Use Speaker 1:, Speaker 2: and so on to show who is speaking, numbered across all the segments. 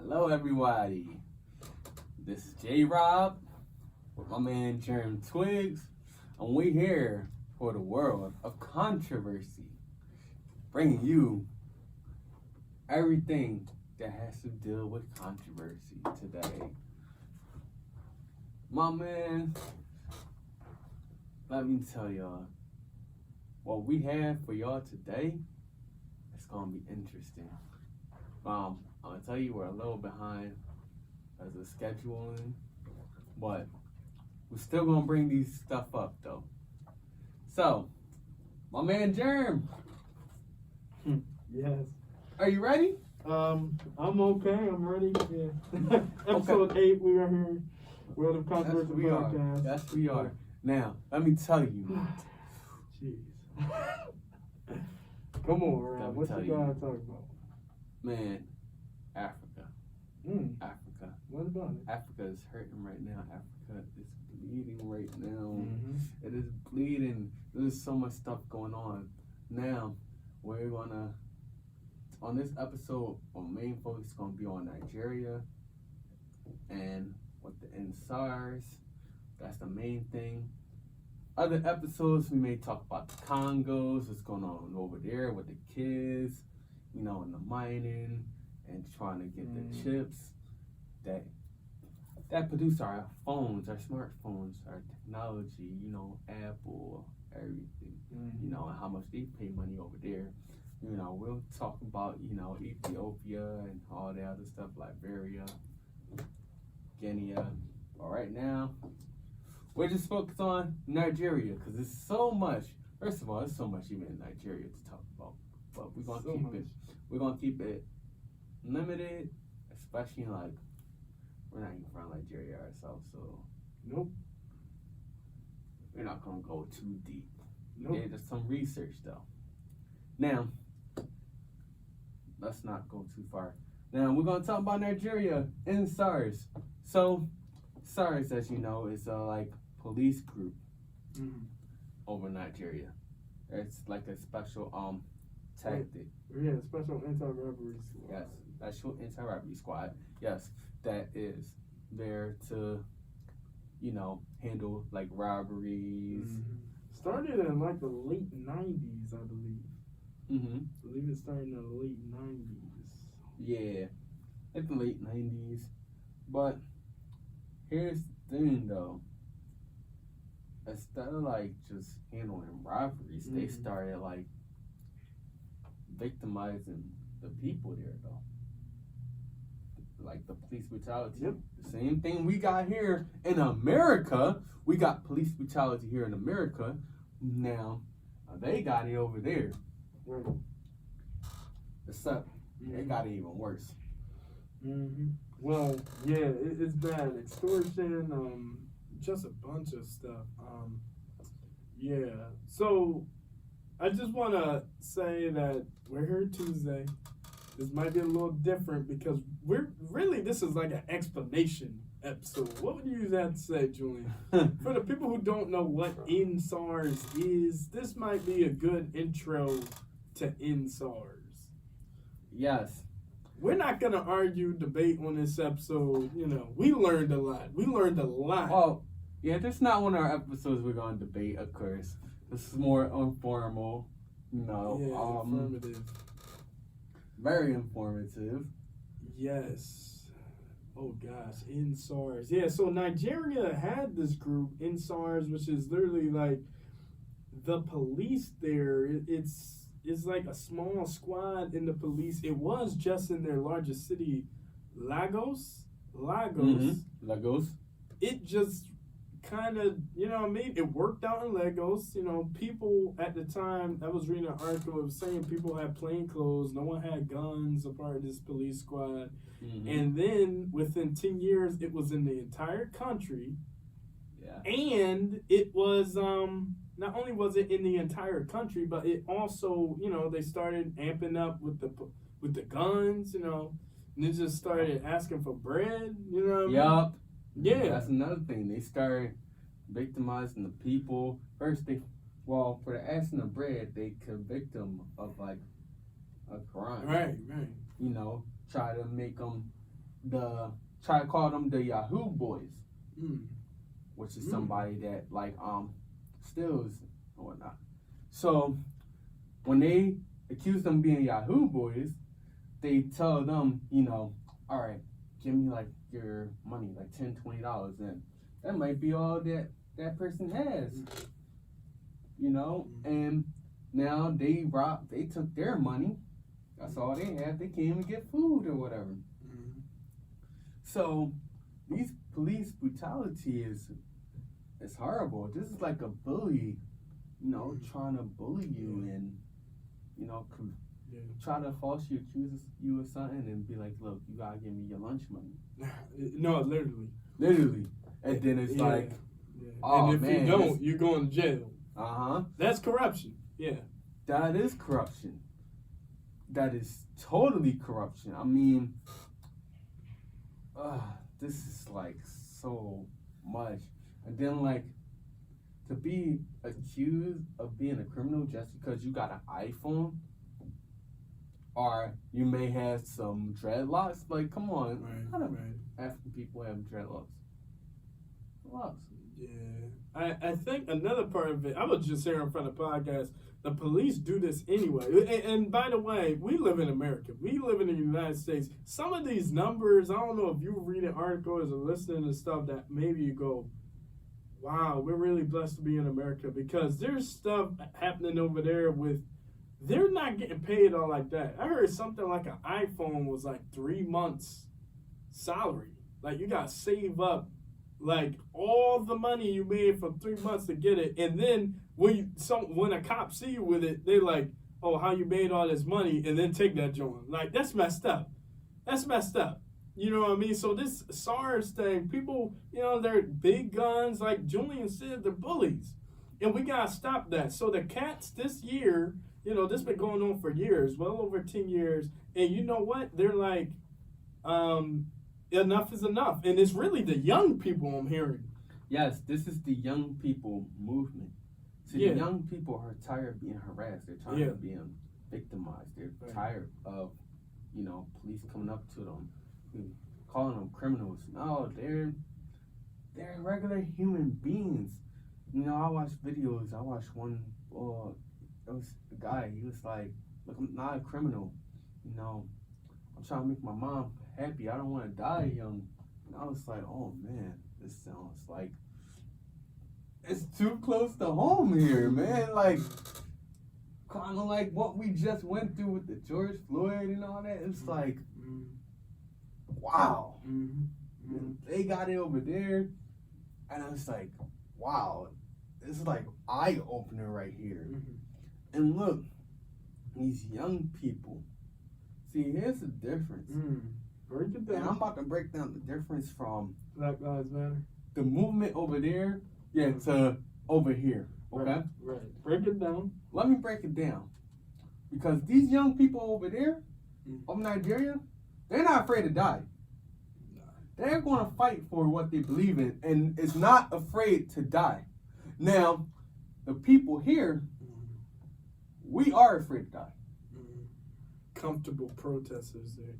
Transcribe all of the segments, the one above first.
Speaker 1: Hello, everybody. This is J-Rob with my man Germ Twigs, and we're here for the world of controversy, bringing you everything that has to deal with controversy today. My man, let me tell y'all, what we have for y'all today, it's gonna be interesting. I'm gonna tell you we're a little behind as a scheduling, but we're still gonna bring these stuff up though. So, my man Germ,
Speaker 2: Yes.
Speaker 1: are you ready?
Speaker 2: I'm okay. I'm ready. Yeah. Episode 8. We are here. World of Controversy podcast.
Speaker 1: Yes, we are. Now, let me tell you.
Speaker 2: Jeez. Come on, Rob. What you gotta talk about?
Speaker 1: Man, Africa. Africa.
Speaker 2: What about it?
Speaker 1: Africa is hurting right now. Africa is bleeding right now.
Speaker 2: Mm-hmm.
Speaker 1: It is bleeding. There's so much stuff going on. Now, we're gonna, on this episode, our main focus is gonna be on Nigeria and what the SARS. That's the main thing. Other episodes, we may talk about the Congos, what's going on over there with the kids, you know, and the mining and trying to get the chips that produce our phones, our smartphones, our technology, you know, Apple, everything, you know, and how much they pay money over there. You know, we'll talk about, you know, Ethiopia and all the other stuff, Liberia, Guinea. But right now, we're just focused on Nigeria because there's so much. First of all, there's so much even in Nigeria to talk about, but we're gonna keep it limited, especially like we're not even from Nigeria ourselves, so
Speaker 2: Nope.
Speaker 1: we're not gonna go too deep.
Speaker 2: Nope.
Speaker 1: Yeah, there's some research though. Now, let's not go too far. Now we're gonna talk about Nigeria and SARS. So, SARS, as you know, is like police group over Nigeria. It's like a special tactic.
Speaker 2: Yeah, special anti-robbery squad.
Speaker 1: Yes, special anti-robbery squad. Yes, that is there to, you know, handle like robberies.
Speaker 2: Started in like the late 90s, I believe. I believe it started in the late 90s.
Speaker 1: Yeah, like the late 90s. But here's the thing though. Instead of like just handling robberies, they started like victimizing the people there though. Like the police brutality.
Speaker 2: Yep.
Speaker 1: The same thing we got here in America. We got police brutality here in America. Now, they got it over there.
Speaker 2: Right.
Speaker 1: Except they got it even worse.
Speaker 2: Well, yeah, it's bad. Extortion, just a bunch of stuff. Yeah. So, I just want to say that we're here Tuesday. This might be a little different because this is like an explanation episode. What would you have to say, Julian? For the people who don't know what SARS is, this might be a good intro to SARS.
Speaker 1: Yes.
Speaker 2: We're not going to argue, debate on this episode. You know, we learned a lot.
Speaker 1: Well, yeah, this is not one of our episodes we're going to debate, of course. This is more informal, you know.
Speaker 2: Yeah, informative.
Speaker 1: Very informative.
Speaker 2: Yes. Oh gosh, SARS. Yeah, so Nigeria had this group, SARS, which is literally like the police there. It's like a small squad in the police. It was just in their largest city, Lagos.
Speaker 1: Lagos.
Speaker 2: It just kind of, you know what I mean? It worked out in Lagos. You know, people at the time, I was reading an article of saying people had plain clothes. No one had guns a part of this police squad. And then within 10 years, it was in the entire country.
Speaker 1: Yeah.
Speaker 2: And it was, not only was it in the entire country, but it also, you know, they started amping up with the guns, you know, and they just started asking for bread, you know what I mean?
Speaker 1: Yup.
Speaker 2: Yeah.
Speaker 1: That's another thing. They started victimizing the people. First, for the asking of bread, they convict them of like a crime.
Speaker 2: Right.
Speaker 1: You know, try to make them try to call them the Yahoo boys,
Speaker 2: Mm.
Speaker 1: which is somebody that like steals or whatnot. So when they accuse them being Yahoo boys, they tell them, all right, give me like your money, like $10, $20, and that might be all that person has, and now they took their money. That's all they had. They can't even get food or whatever.
Speaker 2: Mm.
Speaker 1: So these police brutality is horrible. This is like a bully, trying to bully you and, try to falsely accuse you of something and be like, look, you gotta give me your lunch money.
Speaker 2: No, literally.
Speaker 1: Literally. And then it's like, oh,
Speaker 2: and if
Speaker 1: man,
Speaker 2: you don't, you're going to jail.
Speaker 1: Uh-huh.
Speaker 2: That's corruption. Yeah.
Speaker 1: That is corruption. That is totally corruption. I mean, this is like so much. And then like to be accused of being a criminal just because you got an iPhone or you may have some dreadlocks. Like, come on. How do African people have dreadlocks?
Speaker 2: Yeah. I think another part of it, I was just here in front of the podcast, the police do this anyway. And by the way, we live in America. We live in the United States. Some of these numbers, I don't know if you read an article or listening to stuff that maybe you go, wow, we're really blessed to be in America, because there's stuff happening over there with, they're not getting paid all like that. I heard something like an iPhone was like 3 months salary. Like you got to save up like all the money you made for 3 months to get it. And then when a cop see you with it, they like, oh, how you made all this money, and then take that joint. Like, that's messed up. That's messed up. You know what I mean? So this SARS thing, people, they're big guns, like Julian said, they're bullies. And we got to stop that. So the cats this year, this been going on for years, well over 10 years. And you know what? They're like, enough is enough. And it's really the young people I'm hearing.
Speaker 1: Yes, this is the young people movement. See, the young people are tired of being harassed. They're tired of being victimized. They're tired of, police coming up to them, calling them criminals. No, they're regular human beings. I watch videos. I watched one. It was a guy. He was like, "Look, I'm not a criminal. I'm trying to make my mom happy. I don't want to die young." And I was like, "Oh man, this sounds like it's too close to home here, man. Like, kind of like what we just went through with the George Floyd and all that. It's like, wow, they got it over there, and I was like, wow, this is like eye opener right here." And look, these young people. See, here's the difference.
Speaker 2: Break it down.
Speaker 1: And I'm about to break down the difference from
Speaker 2: Black Lives Matter,
Speaker 1: the movement over there, to over here. Okay?
Speaker 2: Right. Break it down.
Speaker 1: Let me break it down. Because these young people over there, of Nigeria, they're not afraid to die. They're going to fight for what they believe in, and is not afraid to die. Now, the people here, we are afraid to die.
Speaker 2: Comfortable protesters there.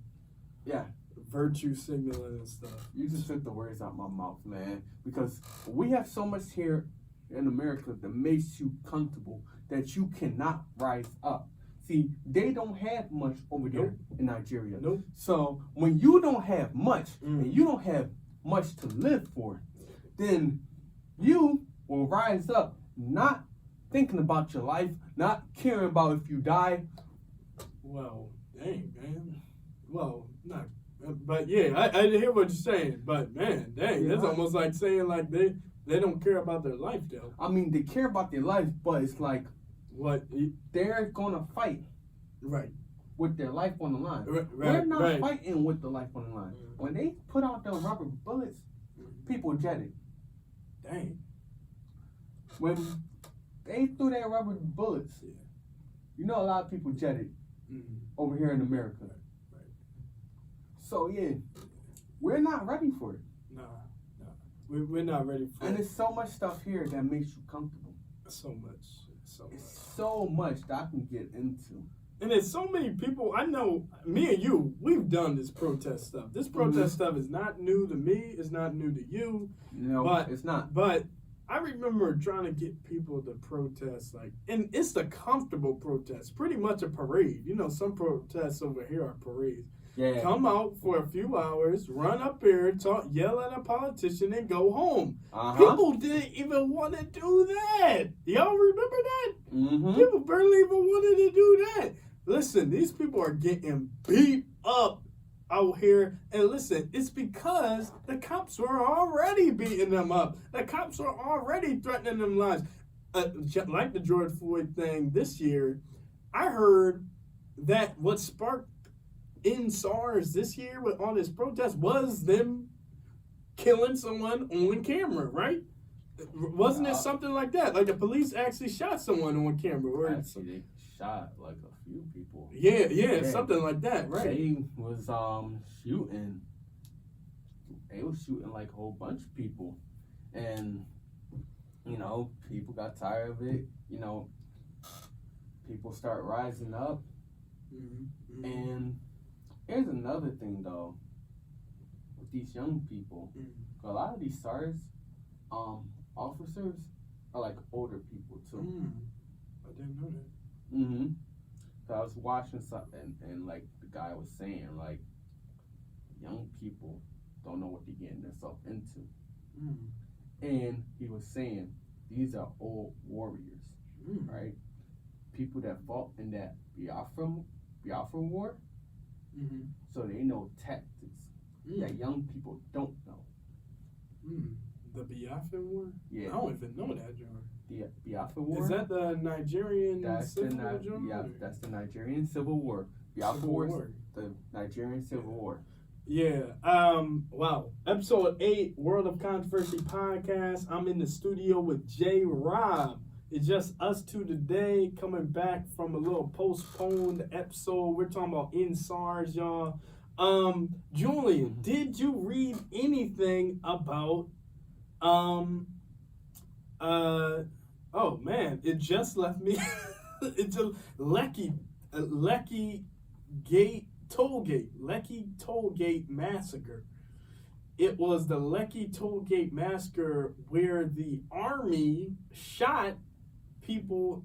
Speaker 1: Yeah.
Speaker 2: Virtue signaling and stuff.
Speaker 1: You just took the words out my mouth, man. Because we have so much here in America that makes you comfortable that you cannot rise up. See, they don't have much over there in Nigeria. So when you don't have much and you don't have much to live for, then you will rise up not thinking about your life, not caring about if you die.
Speaker 2: Well, dang, man. Well, not. But yeah, I hear what you're saying. But man, dang, that's almost like saying like they don't care about their life though.
Speaker 1: I mean, they care about their life, but it's like
Speaker 2: what
Speaker 1: they're gonna fight, with their life on the line. We're not fighting with the life on the line. When they put out those rubber bullets, people jetted.
Speaker 2: Dang.
Speaker 1: When they threw their rubber bullets, a lot of people jetted over here in America. So yeah, we're not ready for it.
Speaker 2: Nah. We're not ready for it.
Speaker 1: And there's so much stuff here that makes you comfortable.
Speaker 2: So much.
Speaker 1: It's so much that I can get into.
Speaker 2: And there's so many people, I know, me and you, we've done this protest stuff. This protest stuff is not new to me. It's not new to you.
Speaker 1: No,
Speaker 2: but
Speaker 1: it's not.
Speaker 2: But I remember trying to get people to protest, like, and it's the comfortable protest, pretty much a parade. You know, some protests over here are parades.
Speaker 1: Yeah.
Speaker 2: Come out for a few hours, run up here, talk, yell at a politician, and go home. People didn't even want to do that. Y'all remember that?
Speaker 1: Mm-hmm.
Speaker 2: People barely even wanted to do that. Listen, these people are getting beat up out here. And listen, it's because the cops were already beating them up. The cops were already threatening them lives. Like the George Floyd thing this year, I heard that what sparked in SARS this year with all this protest was them killing someone on camera, right? Wasn't it something like that? Like the police actually shot someone on camera. Or
Speaker 1: actually, they shot like a few people.
Speaker 2: Yeah, something like that, right?
Speaker 1: They was shooting. They was shooting like a whole bunch of people, and you know, people got tired of it. You know, people start rising up, and here's another thing though, with these young people, a lot of these SARS officers are like older people too.
Speaker 2: I didn't know that.
Speaker 1: So I was watching something and like the guy was saying like young people don't know what they're getting themselves into. And he was saying these are old warriors, right? People that fought in that Biafra war. So they know tactics that young people don't know.
Speaker 2: The Biafra War?
Speaker 1: Yeah.
Speaker 2: I don't even know that, John.
Speaker 1: The Biafra War?
Speaker 2: Is that the Nigerian Civil War, John?
Speaker 1: Yeah, that's the Nigerian Civil War. Biafra War. The Nigerian Civil War.
Speaker 2: Yeah. Wow. Episode 8, World of Controversy podcast. I'm in the studio with J. Rob. It's just us two today, coming back from a little postponed episode. We're talking about in SARS, y'all. Julian, did you read anything about oh man, it just left me. It's a Lekki Tollgate massacre. It was the Lekki Tollgate massacre where the army shot people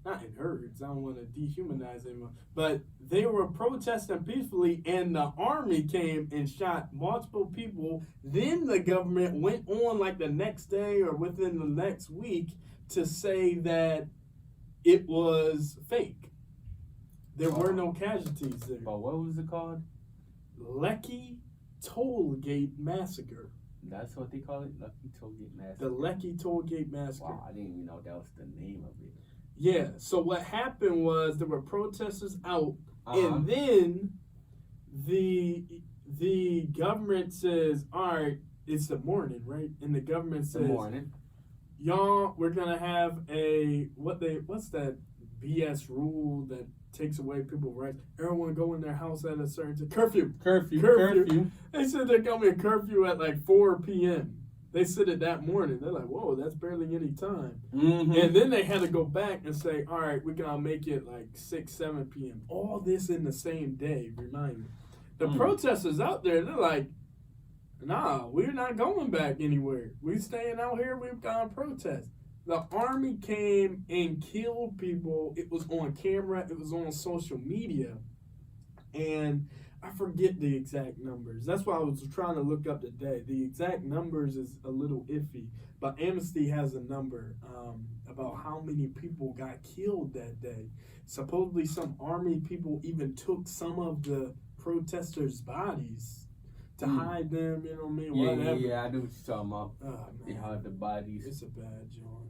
Speaker 2: not in herds, I don't want to dehumanize anyone, but they were protesting peacefully and the army came and shot multiple people. Then the government went on like the next day or within the next week to say that it was fake. There were no casualties there.
Speaker 1: But what was it called?
Speaker 2: Lekki Tollgate Massacre.
Speaker 1: That's what they call it? Lekki Tollgate Massacre?
Speaker 2: The Lekki Tollgate Massacre.
Speaker 1: Wow, I didn't even know that was the name of it.
Speaker 2: Yeah, so what happened was there were protesters out, and then the government says, all right, it's the morning, right? And the government says, y'all, we're going to have what's that BS rule that takes away people's rights? Everyone go in their house at a certain time. Curfew. They said they're coming curfew at like 4 p.m. They said it that morning. They're like, whoa, that's barely any time. And then they had to go back and say, all right, we're going to make it like 6, 7 p.m. All this in the same day, remind me. The protesters out there, they're like, nah, we're not going back anywhere. We're staying out here. We've got to protest. The army came and killed people. It was on camera. It was on social media. And I forget the exact numbers. That's why I was trying to look up today. The exact numbers is a little iffy, but Amnesty has a number about how many people got killed that day. Supposedly some army people even took some of the protesters' bodies to hide them, you know what I mean? Whatever.
Speaker 1: Yeah, I know what you're talking about.
Speaker 2: Oh,
Speaker 1: they hide the bodies.
Speaker 2: It's a bad joint.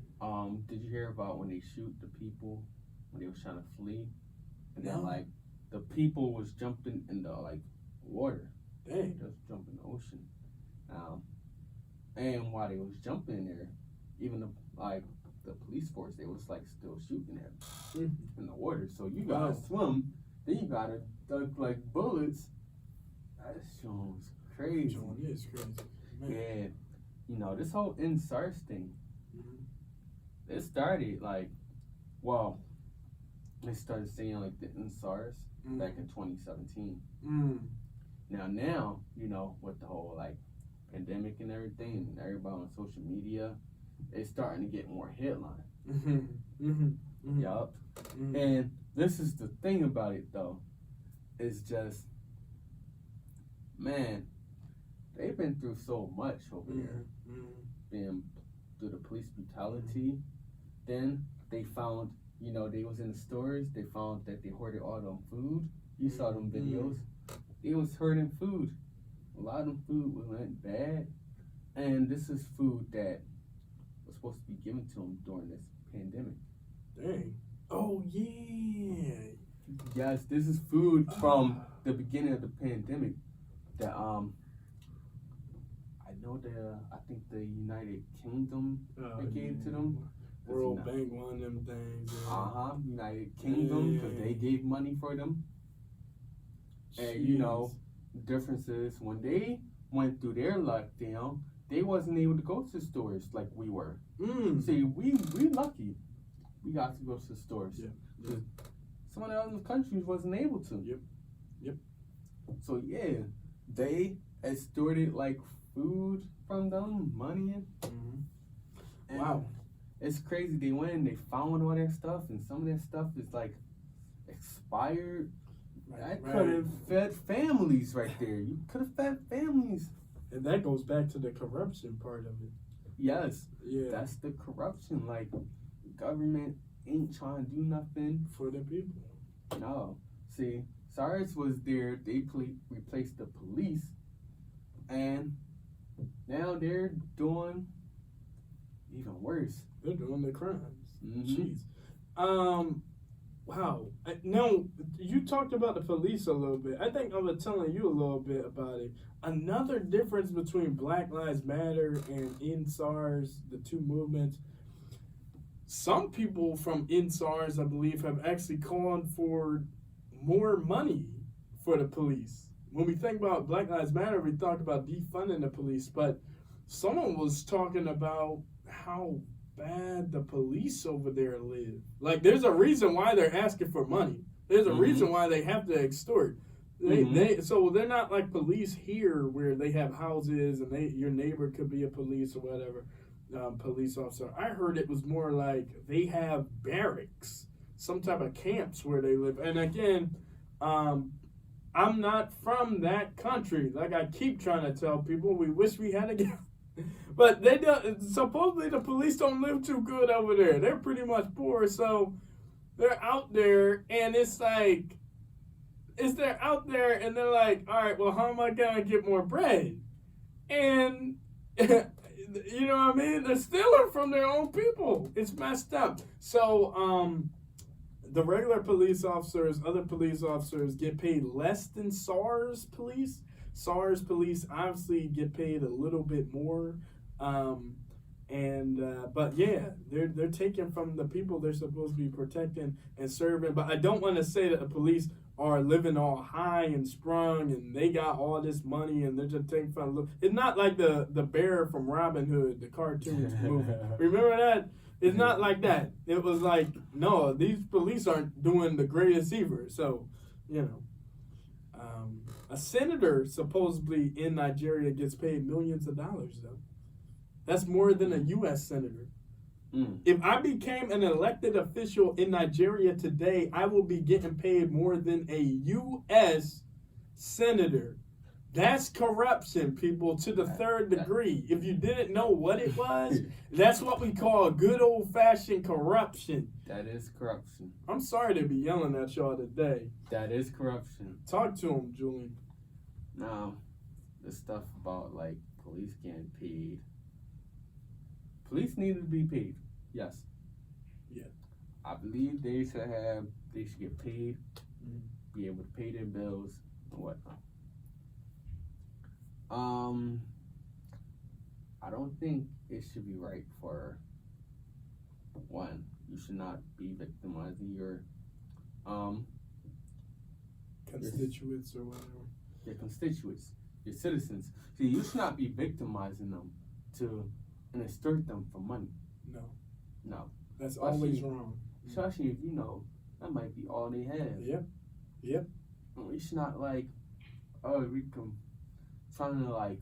Speaker 1: Did you hear about when they shoot the people when they was trying to flee? And then like the people was jumping in the like water.
Speaker 2: Dang.
Speaker 1: Just jump in the ocean. And while they was jumping in there, even the police force, they was like still shooting at them in the water. So you gotta swim, then you gotta duck like bullets. That shit was crazy.
Speaker 2: It is crazy. Man.
Speaker 1: Yeah. You know, this whole SARS thing, it started like, well, they started saying like the SARS back in 2017. Now, you know, with the whole like pandemic and everything, and everybody on social media, it's starting to get more headlines. Yup. And this is the thing about it though. It's just, man, they've been through so much over there. Being through the police brutality. Then they found, you know, they was in the stores, they found that they hoarded all them food. You saw them videos. They was hoarding food. A lot of them food went bad. And this is food that was supposed to be given to them during this pandemic.
Speaker 2: Dang. Oh, yeah.
Speaker 1: Yes, this is food from the beginning of the pandemic that I think the United Kingdom gave to them.
Speaker 2: World Bank, one of them things.
Speaker 1: United Kingdom, because they gave money for them. And you know, the difference is when they went through their lockdown, they wasn't able to go to stores like we were. See, we lucky. We got to go to the stores.
Speaker 2: Yeah.
Speaker 1: Some of the other countries wasn't able to.
Speaker 2: Yep.
Speaker 1: So yeah, they extorted like food from them, money.
Speaker 2: Wow.
Speaker 1: It's crazy. They went and they found all their stuff, and some of their stuff is like expired. That could have fed families right there. You could have fed families.
Speaker 2: And that goes back to the corruption part of it.
Speaker 1: Yes.
Speaker 2: Yeah.
Speaker 1: That's the corruption. Like, government ain't trying to do nothing
Speaker 2: for the people.
Speaker 1: No. See, SARS was there. They replaced the police, and now they're doing even worse.
Speaker 2: They're doing the crimes. Jeez. Wow. Now, you talked about the police a little bit. I think I was telling you a little bit about it. Another difference between Black Lives Matter and in SARS, the two movements, some people from in SARS, I believe, have actually called for more money for the police. When we think about Black Lives Matter, we talk about defunding the police, but someone was talking about how bad the police over there live. Like, there's a reason why they're asking for money. There's a reason why they have to extort. So they're not like police here where they have houses and your neighbor could be a police or whatever, police officer. I heard it was more like they have barracks, some type of camps where they live. And again, I'm not from that country. Like I keep trying to tell people, we wish we had a but they don't. Supposedly the police don't live too good over there. They're pretty much poor, so they're out there, and it's like, they're out there, and they're like, all right, well, how am I gonna get more bread? And you know what I mean? They're stealing from their own people. It's messed up. So the regular police officers, other police officers, get paid less than SARS police. SARS police obviously get paid a little bit more, but yeah, they're taking from the people they're supposed to be protecting and serving. But I don't want to say that the police are living all high and sprung and they got all this money and they're just taking from. It's not like the bear from Robin Hood, the cartoon movie. Remember that? It's not like that. It was like, no, these police aren't doing the greatest either. So, you know. A senator supposedly in Nigeria gets paid millions of dollars, though. That's more than a U.S. senator. If I became an elected official in Nigeria today, I will be getting paid more than a U.S. senator. That's corruption, people, to the third degree. If you didn't know what it was, that's what we call good old-fashioned corruption.
Speaker 1: That is corruption.
Speaker 2: I'm sorry to be yelling at y'all today.
Speaker 1: That is corruption.
Speaker 2: Talk to him, Julian.
Speaker 1: Now, the stuff about, like, police getting paid. Police need to be paid. Yes.
Speaker 2: Yeah.
Speaker 1: I believe they should get paid, be able to pay their bills and whatnot. I don't think it should be right for one. You should not be victimizing your
Speaker 2: constituents or whatever.
Speaker 1: Your constituents, your citizens. See, you should not be victimizing them and extort them for money.
Speaker 2: No.
Speaker 1: No.
Speaker 2: That's always wrong.
Speaker 1: Especially if you know that might be all they have.
Speaker 2: Yep.
Speaker 1: It's not like, we can trying to like,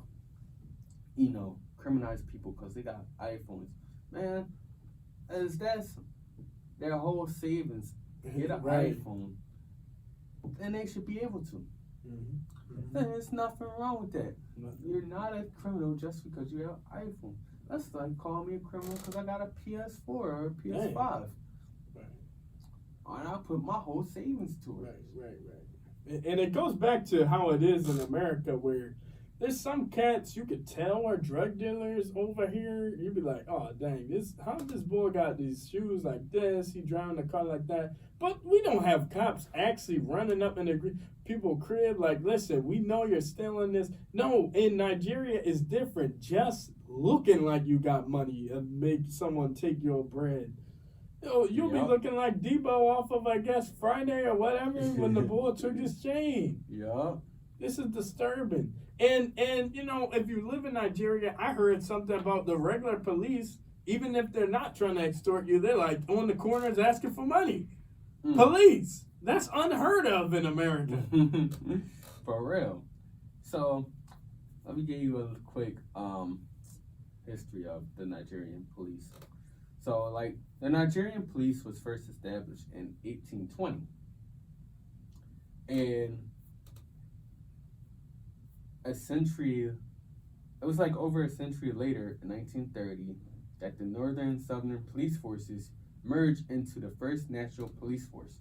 Speaker 1: criminalize people because they got iPhones. Man, as that's their whole savings, get an iPhone, and they should be able to. There's nothing wrong with that. You're not a criminal just because you have an iPhone. That's like calling me a criminal because I got a PS4 or a PS5.
Speaker 2: Right.
Speaker 1: And I put my whole savings to it.
Speaker 2: Right. And it goes back to how it is in America, where there's some cats you could tell are drug dealers over here. You'd be like, oh dang, how this boy got these shoes like this? He driving the car like that. But we don't have cops actually running up in the people's crib like, listen, we know you're stealing this. No, in Nigeria it's different. Just looking like you got money and make someone take your bread. You'll be looking like Debo off of, I guess, Friday or whatever when the boy took his chain.
Speaker 1: Yeah.
Speaker 2: This is disturbing. And if you live in Nigeria, I heard something about the regular police, even if they're not trying to extort you, they're like on the corners asking for money. Police. That's unheard of in America.
Speaker 1: For real. So, let me give you a quick history of the Nigerian police. So, the Nigerian police was first established in 1820. And it was over a century later, in 1930, that the Northern and Southern police forces merged into the first national police force,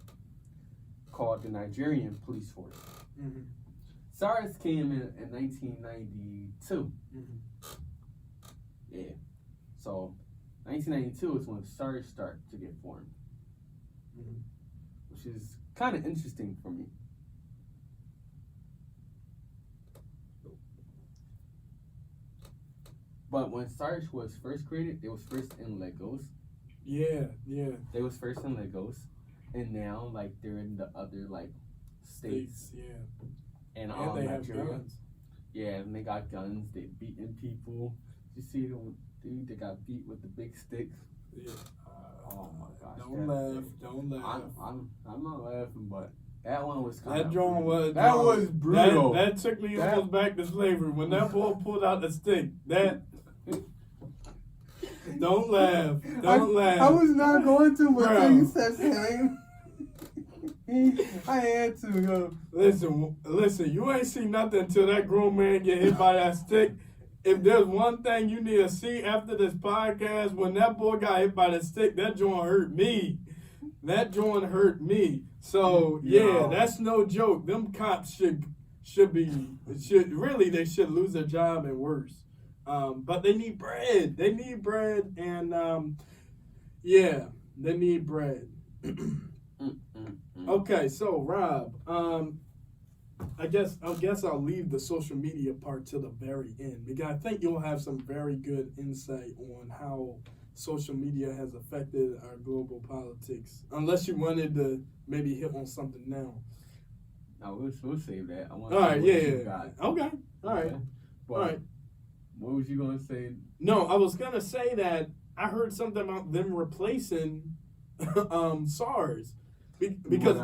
Speaker 1: called the Nigerian Police Force. SARS came in 1992. Yeah. So, 1992 is when SARS started to get formed, which is kind of interesting for me. But when SARS was first created, it was first in Lagos.
Speaker 2: Yeah.
Speaker 1: They was first in Lagos, and now they're in the other states.
Speaker 2: Yeah.
Speaker 1: And
Speaker 2: they
Speaker 1: Nigeria.
Speaker 2: have guns.
Speaker 1: Yeah, and they got guns. They beating people. You see the dude that got beat with the big stick?
Speaker 2: Yeah.
Speaker 1: Oh my gosh.
Speaker 2: Don't laugh.
Speaker 1: I'm not laughing, but that one was kind of.
Speaker 2: That drawing was.
Speaker 1: That was brutal.
Speaker 2: That took me almost back to slavery when that boy pulled out the stick. That. Don't laugh. Don't laugh.
Speaker 1: I was not going to, but then you said same. I had to go.
Speaker 2: Listen. You ain't see nothing until that grown man get hit by that stick. If there's one thing you need to see after this podcast, when that boy got hit by the stick, that joint hurt me. So yeah, that's no joke. Them cops should they should lose their job and worse. But they need bread. They need bread, and they need bread. Okay, so Rob, I guess I'll leave the social media part to the very end because I think you'll have some very good insight on how social media has affected our global politics. Unless you wanted to maybe hit on something now.
Speaker 1: No, we'll save that. I want
Speaker 2: all right,
Speaker 1: you
Speaker 2: got. Okay, all right, all right.
Speaker 1: What was you gonna say?
Speaker 2: No, I was gonna say that I heard something about them replacing SARS because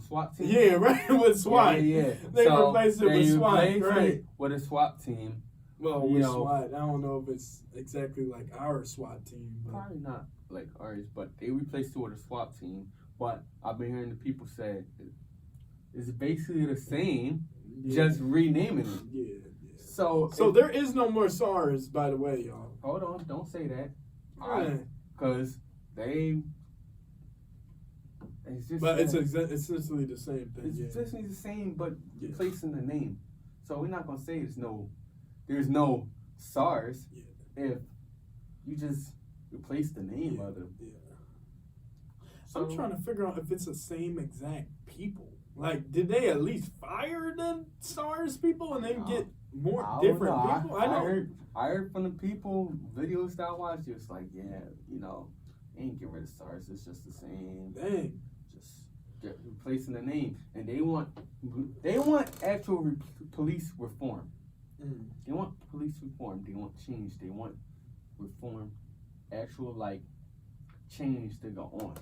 Speaker 1: SWAT team.
Speaker 2: Yeah, right, with SWAT.
Speaker 1: Yeah.
Speaker 2: They replaced it with SWAT, right?
Speaker 1: With a SWAT team.
Speaker 2: Well, with SWAT, I don't know if it's exactly like our SWAT team. But.
Speaker 1: Probably not like ours, but they replaced it with a SWAT team. But I've been hearing the people say it's basically the same, just renaming it.
Speaker 2: Yeah.
Speaker 1: So
Speaker 2: there is no more SARS, by the way, y'all.
Speaker 1: Hold on, don't say that.
Speaker 2: Because
Speaker 1: it's just.
Speaker 2: But it's essentially the same thing.
Speaker 1: It's essentially the same, but replacing the name. So we're not gonna say there's no SARS if you just replace the name of them.
Speaker 2: Yeah. So I'm trying to figure out if it's the same exact people. Like, did they at least fire the SARS people and then get more different people?
Speaker 1: I heard from the people, videos that I watched, just like, ain't get rid of SARS. It's just the same.
Speaker 2: Dang.
Speaker 1: Just replacing the name, and they want actual police reform. They want police reform. They want change. They want reform, actual change to go on.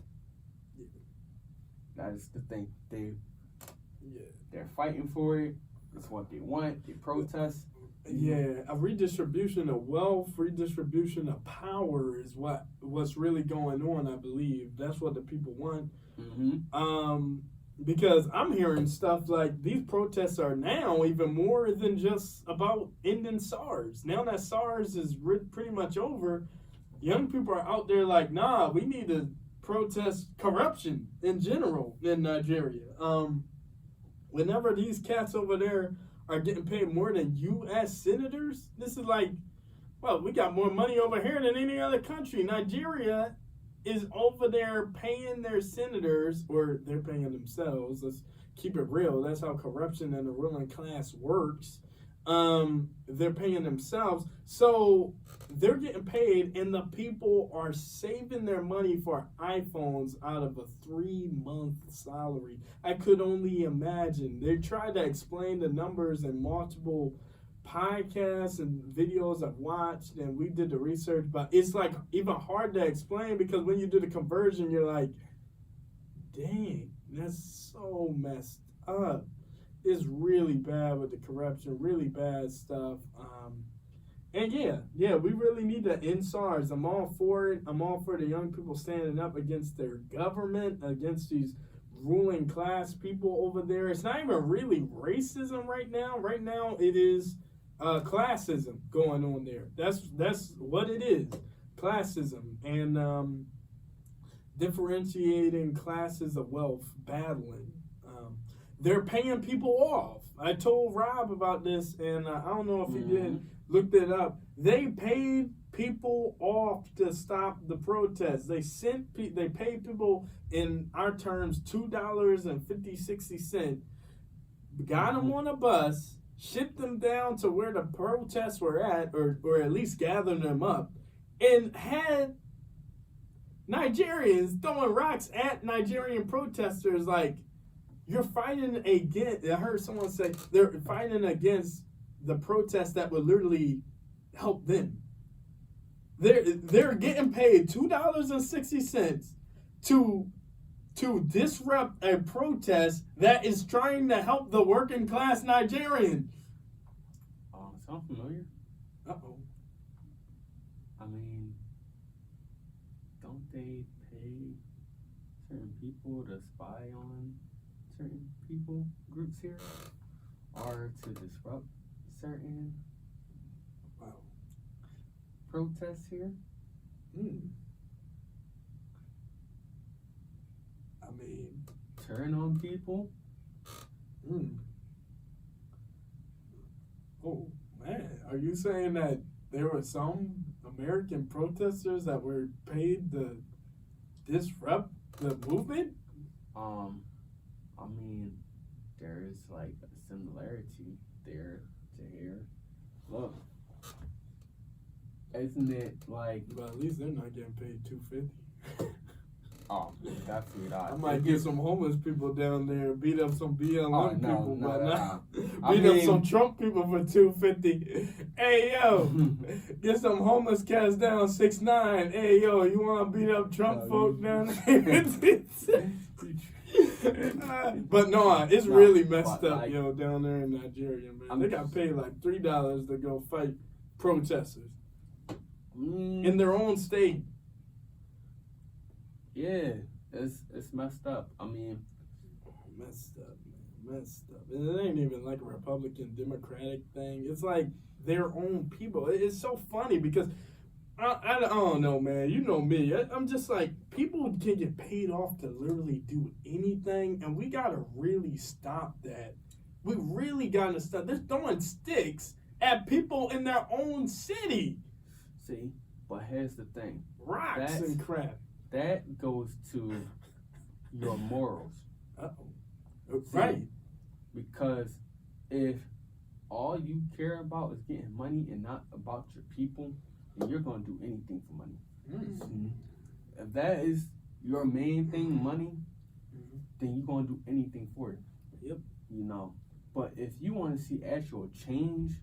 Speaker 1: That is the thing.
Speaker 2: Yeah.
Speaker 1: They're fighting for it. It's what they want. They protest.
Speaker 2: Yeah, a redistribution of wealth, redistribution of power is what's really going on. I believe that's what the people want.
Speaker 1: Mm-hmm.
Speaker 2: Because I'm hearing stuff like these protests are now even more than just about ending SARS. Now that SARS is pretty much over, young people are out there like, nah, we need to protest corruption in general in Nigeria. Whenever these cats over there are getting paid more than U.S. senators, this is like, well, we got more money over here than any other country. Nigeria is over there paying their senators, or they're paying themselves. Let's keep it real. That's how corruption in the ruling class works. They're paying themselves. So they're getting paid, and the people are saving their money for iPhones out of a 3-month salary. I could only imagine. They tried to explain the numbers in multiple podcasts and videos I've watched, and we did the research, but it's like even hard to explain because when you do the conversion, you're like, dang, that's so messed up. It's really bad with the corruption, really bad stuff. And yeah, we really need to end SARS. I'm all for it. I'm all for the young people standing up against their government, against these ruling class people over there. It's not even really racism right now. Right now, it is classism going on there. That's what it is, classism, and differentiating classes of wealth, battling. They're paying people off. I told Rob about this, and I don't know if he did. Looked it up. They paid people off to stop the protests. They paid people, in our terms, $2.50-60. Got them on a bus, shipped them down to where the protests were at, or at least gathered them up, and had Nigerians throwing rocks at Nigerian protesters like, you're fighting against, I heard someone say, they're fighting against the protest that would literally help them. They're getting paid $2.60 to disrupt a protest that is trying to help the working class Nigerian.
Speaker 1: Sound familiar?
Speaker 2: Uh-oh.
Speaker 1: I mean, don't they pay certain people to spy on certain people, groups here? Or to disrupt certain protests here?
Speaker 2: I mean,
Speaker 1: turn on people?
Speaker 2: Oh, man. Are you saying that there were some American protesters that were paid to disrupt the movement?
Speaker 1: I mean, there is like a similarity there to here. Look, isn't it like?
Speaker 2: Well, at least they're not getting paid $2.50.
Speaker 1: Oh, definitely not.
Speaker 2: I might get some homeless people down there, beat up some BLM people, but not
Speaker 1: beat
Speaker 2: up some Trump people for $2.50. Hey yo, get some homeless cats down 6'9". Hey yo, you want to beat up Trump folk down there? But no, it's really messed up, like, down there in Nigeria, man. They got paid like $3 to go fight protesters in their own state.
Speaker 1: Yeah, it's messed up. I mean,
Speaker 2: messed up, man, messed up. And it ain't even like a Republican Democratic thing. It's like their own people. It's so funny because I don't know, man. You know me. I'm just like, people can get paid off to literally do anything, and we gotta really stop that. We really gotta stop. They're throwing sticks at people in their own city.
Speaker 1: See, but here's the thing:
Speaker 2: rocks and crap.
Speaker 1: That goes to your morals.
Speaker 2: Right.
Speaker 1: Because if all you care about is getting money and not about your people, then you're going to do anything for money.
Speaker 2: Mm-hmm.
Speaker 1: If that is your main thing, money, then you're going to do anything for it.
Speaker 2: Yep.
Speaker 1: But if you want to see actual change,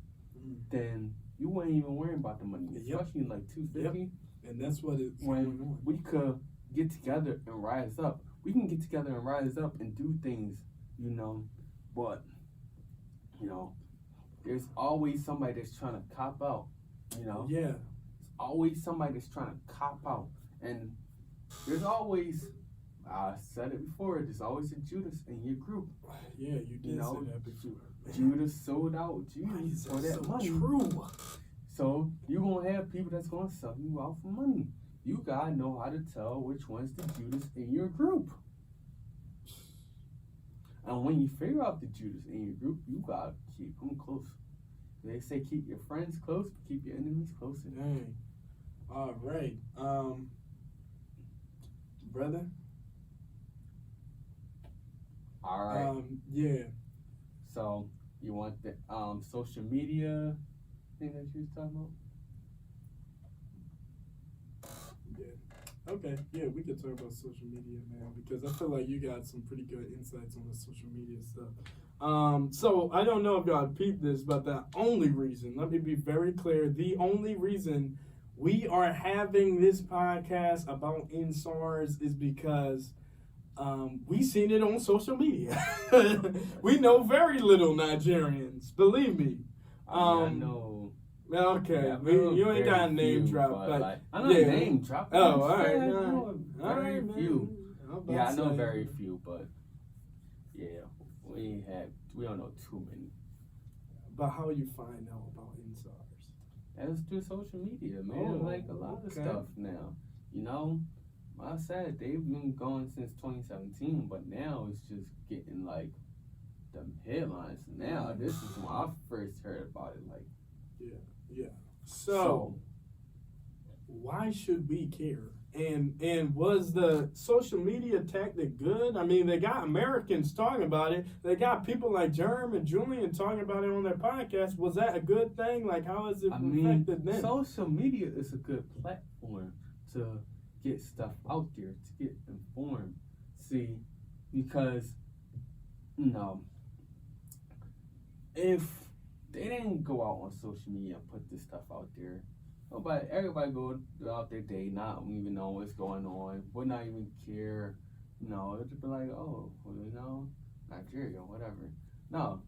Speaker 1: then you wouldn't even worry about the money, especially like $2.50.
Speaker 2: Yep. And that's what it's
Speaker 1: when we could get together and rise up. we can get together and rise up and do things, you know. But, you know, there's always somebody that's trying to cop out, you know.
Speaker 2: Yeah.
Speaker 1: There's always somebody that's trying to cop out. And there's always, I said it before, there's always a Judas in your group.
Speaker 2: Yeah, you did say that before.
Speaker 1: Judas sold out Jesus for that money.
Speaker 2: True.
Speaker 1: So you're going to have people that's going to sell you out for money. You got to know how to tell which one's the Judas in your group. And when you figure out the Judas in your group, you got to keep them close. They say keep your friends close, but keep your enemies closer.
Speaker 2: Dang. All right. Brother?
Speaker 1: All right.
Speaker 2: Yeah.
Speaker 1: So you want the social media thing that you was talking about?
Speaker 2: Yeah. Okay. Yeah, we could talk about social media, man, because I feel like you got some pretty good insights on the social media stuff. So I don't know if y'all peeped this, but the only reason, let me be very clear, the only reason we are having this podcast about SARS is because we seen it on social media. We know very little Nigerians, believe me.
Speaker 1: I know.
Speaker 2: Okay,
Speaker 1: Yeah,
Speaker 2: you ain't got a name drop, but
Speaker 1: like, I know name drop.
Speaker 2: Oh, all right,
Speaker 1: I know very
Speaker 2: man.
Speaker 1: few. Yeah, I know
Speaker 2: say,
Speaker 1: very few, but yeah, we don't know too many.
Speaker 2: But how you find out about SARS?
Speaker 1: That's through social media, man.
Speaker 2: Oh,
Speaker 1: like a lot of stuff now. You know, like I said, they've been going since 2017, but now it's just getting like the headlines. Now this is when I first heard about it. Like,
Speaker 2: yeah. So why should we care? And was the social media tactic good? I mean, they got Americans talking about it. They got people like Germ and Julian talking about it on their podcast. Was that a good thing? Like, how has it affected them?
Speaker 1: Social media is a good platform to get stuff out there, to get informed. See, because, you know, if they didn't go out on social media and put this stuff out there, everybody go throughout their day not even know what's going on, would not even care, you know, it'd just be like, oh, well, you know, Nigeria, whatever. No,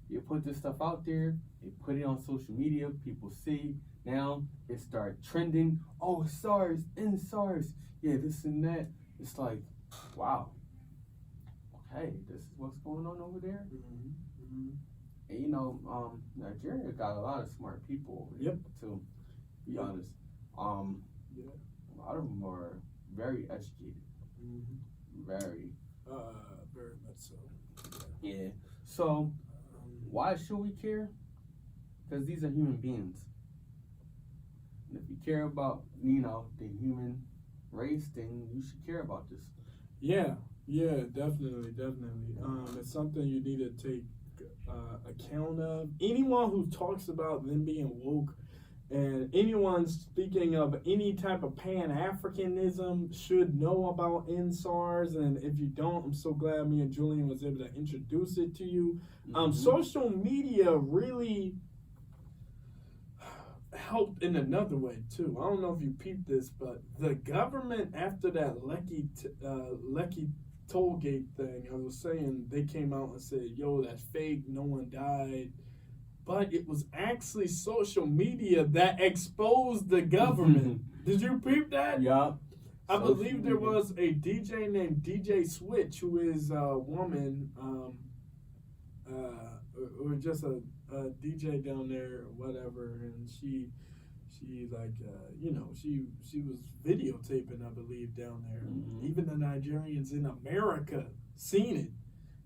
Speaker 1: you put this stuff out there, you put it on social media, people see, now it start trending, oh, SARS, SARS, yeah, this and that. It's like, wow, okay, this is what's going on over there.
Speaker 2: Mm-hmm.
Speaker 1: And you know, Nigeria got a lot of smart people over there, too. Be honest, a lot of them are very educated, very
Speaker 2: much so.
Speaker 1: Yeah. So, why should we care? Because these are human beings. And if you care about, you know, the human race, then you should care about this.
Speaker 2: Yeah, definitely. It's something you need to take account of. Anyone who talks about them being woke, and anyone speaking of any type of Pan-Africanism should know about SARS. And if you don't, I'm so glad me and Julian was able to introduce it to you. Social media really helped in another way too. I don't know if you peeped this, but the government, after that Lekki tollgate thing, I was saying, they came out and said, yo, that's fake, no one died. But it was actually social media that exposed the government. Did you peep that?
Speaker 1: Yeah.
Speaker 2: I believe there was a DJ named DJ Switch, who is a woman, or just a DJ down there or whatever, and she like, you know, she was videotaping, I believe, down there. Even the Nigerians in America seen it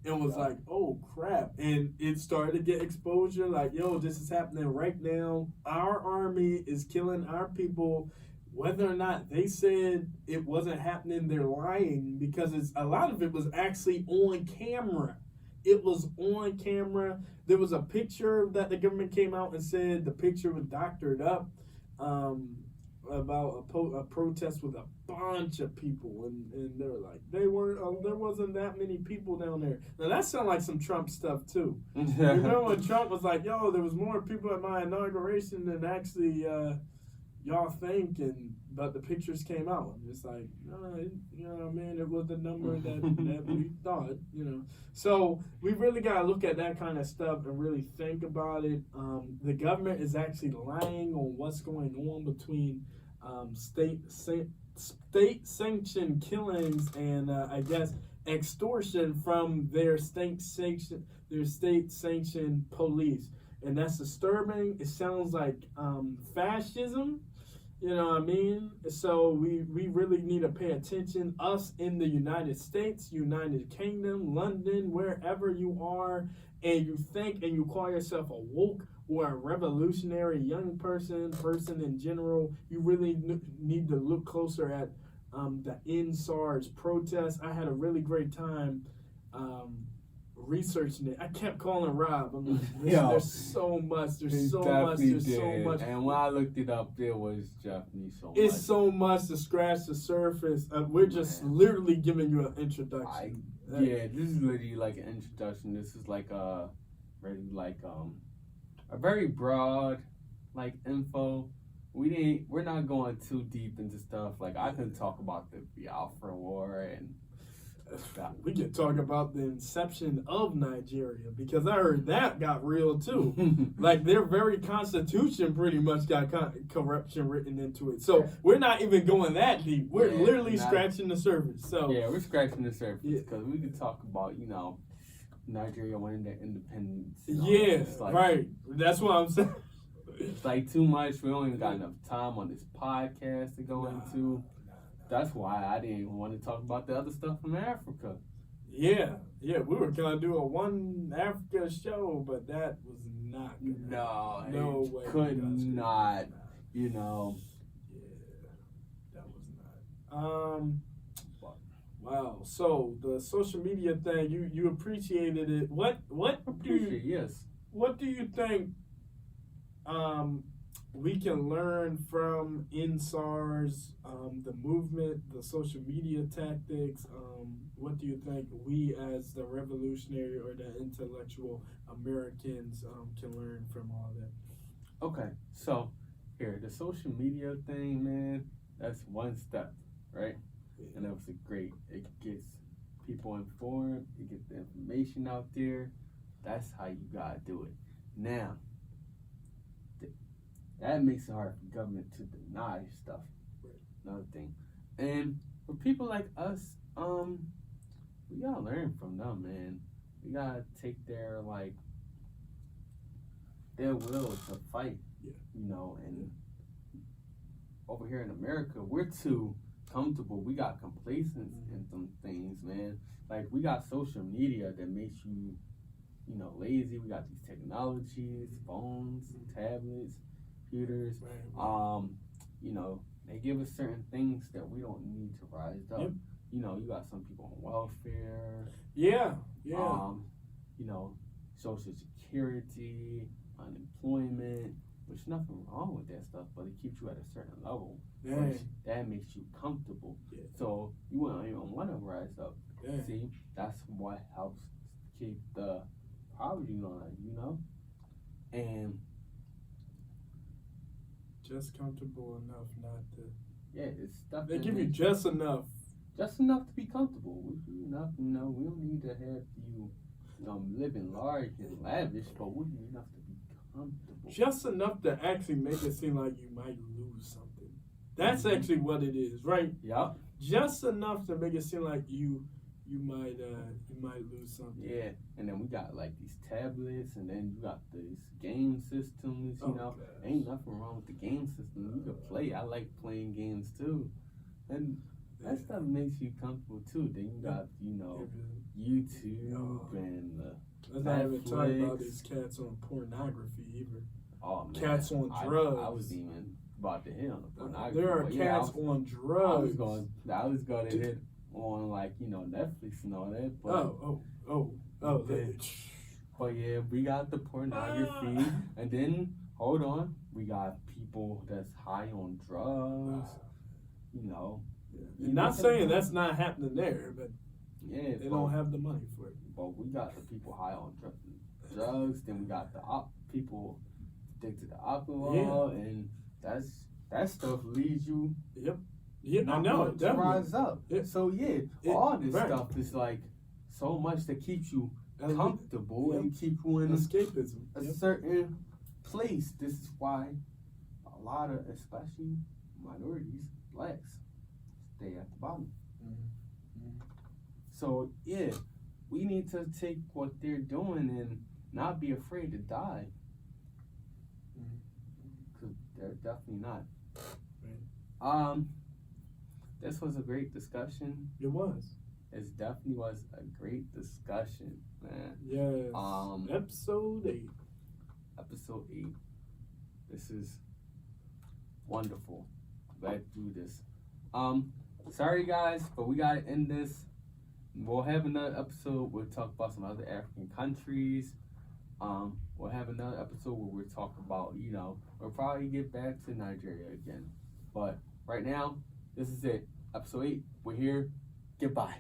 Speaker 2: and was like, oh crap. And it started to get exposure, like, yo, this is happening right now. Our army is killing our people. Whether or not they said it wasn't happening, they're lying, because a lot of it was actually on camera. It was on camera. There was a picture that the government came out and said the picture was doctored up, about a protest with a bunch of people, and they were like, there wasn't that many people down there. Now that sounds like some Trump stuff too. Remember when Trump was like, yo, there was more people at my inauguration than actually y'all think, but the pictures came out. It's like, man, it was the number that we thought, So we really got to look at that kind of stuff and really think about it. The government is actually lying on what's going on between state-sanctioned killings and, I guess, extortion from their state-sanctioned police. And that's disturbing. It sounds like fascism. You know what I mean? So we really need to pay attention. Us in the United States, United Kingdom, London, wherever you are, and you think and you call yourself a woke or a revolutionary young person in general, you really need to look closer at the SARS protests. I had a really great time researching it. I kept calling Rob. I'm like, there's so much. There's so much.
Speaker 1: And when I looked it up, there was definitely so much.
Speaker 2: It's so much to scratch the surface. We're just literally giving you an introduction.
Speaker 1: This is literally like an introduction. This is like a very broad info. We're not going too deep into stuff. Like I can talk about the Biafra War and.
Speaker 2: We can talk about the inception of Nigeria because I heard that got real too. Like their very constitution pretty much got corruption written into it. So we're not even going that deep. We're literally scratching the surface. So
Speaker 1: we're scratching the surface because we can talk about Nigeria winning their independence.
Speaker 2: Right. That's what I'm saying.
Speaker 1: It's like too much. We don't even got enough time on this podcast to go into. That's why I didn't even want to talk about the other stuff from Africa.
Speaker 2: Yeah, we were gonna do a one Africa show, but that was not gonna
Speaker 1: no way. Could not,
Speaker 2: Yeah, that was not. Wow. So the social media thing, you appreciated it. What
Speaker 1: yes.
Speaker 2: What do you think we can learn from SARS, the movement, the social media tactics? What do you think we as the revolutionary or the intellectual Americans can learn from all that?
Speaker 1: Okay, so here, the social media thing, man, that's one step, right? And that was it gets people informed, it gets the information out there. That's how you gotta do it. Now, that makes it hard for government to deny stuff. Another thing. And for people like us, we gotta learn from them, man. We gotta take their will to fight, and over here in America, we're too comfortable. We got complacent in some things, man. Like we got social media that makes you, lazy. We got these technologies, phones, tablets, computers. They give us certain things that we don't need to rise up. You got some people on welfare. Social security, unemployment, which nothing wrong with that stuff, but it keeps you at a certain level. That makes you comfortable. So you wouldn't even want to rise up. See, that's what helps keep the poverty line, and
Speaker 2: just comfortable enough not to.
Speaker 1: It's stuff.
Speaker 2: They give you just enough.
Speaker 1: Just enough to be comfortable. We don't need to have you, living large and lavish, but we need enough to be comfortable.
Speaker 2: Just enough to actually make it seem like you might lose something. That's actually what it is, right?
Speaker 1: Yep.
Speaker 2: Just enough to make it seem like you might lose something.
Speaker 1: Yeah, and then we got these tablets, and then you got these game systems. Ain't nothing wrong with the game system. You can play. I like playing games too, and that stuff makes you comfortable too. Then you got YouTube and
Speaker 2: let's not even talk about these cats on pornography either.
Speaker 1: Oh man,
Speaker 2: cats on drugs.
Speaker 1: I was even about to hit on the pornography.
Speaker 2: There are cats on drugs.
Speaker 1: I was going to hit on Netflix and all that. But, but yeah, we got the pornography, and then hold on, we got people that's high on drugs.
Speaker 2: Not saying that's not happening there, but they don't have the money for it.
Speaker 1: But we got the people high on drugs. Then we got the people addicted to alcohol, and that's that stuff leads you.
Speaker 2: Yep. Yeah, I
Speaker 1: not
Speaker 2: know.
Speaker 1: to
Speaker 2: Definitely.
Speaker 1: rise up.
Speaker 2: Yeah.
Speaker 1: So all this stuff is like so much that keeps you comfortable and keep you in
Speaker 2: escapism.
Speaker 1: A certain place. This is why a lot of, especially minorities, blacks, stay at the bottom. So we need to take what they're doing and not be afraid to die. Because they're definitely not. This was a great discussion.
Speaker 2: It was.
Speaker 1: It definitely was a great discussion, man.
Speaker 2: Yes. Episode 8.
Speaker 1: Episode 8. This is wonderful. Glad to do this. Sorry guys, but we gotta end this. We'll have another episode. We'll talk about some other African countries. We'll have another episode where we'll talk about, we'll probably get back to Nigeria again. But right now, this is it. Episode 8. We're here. Goodbye.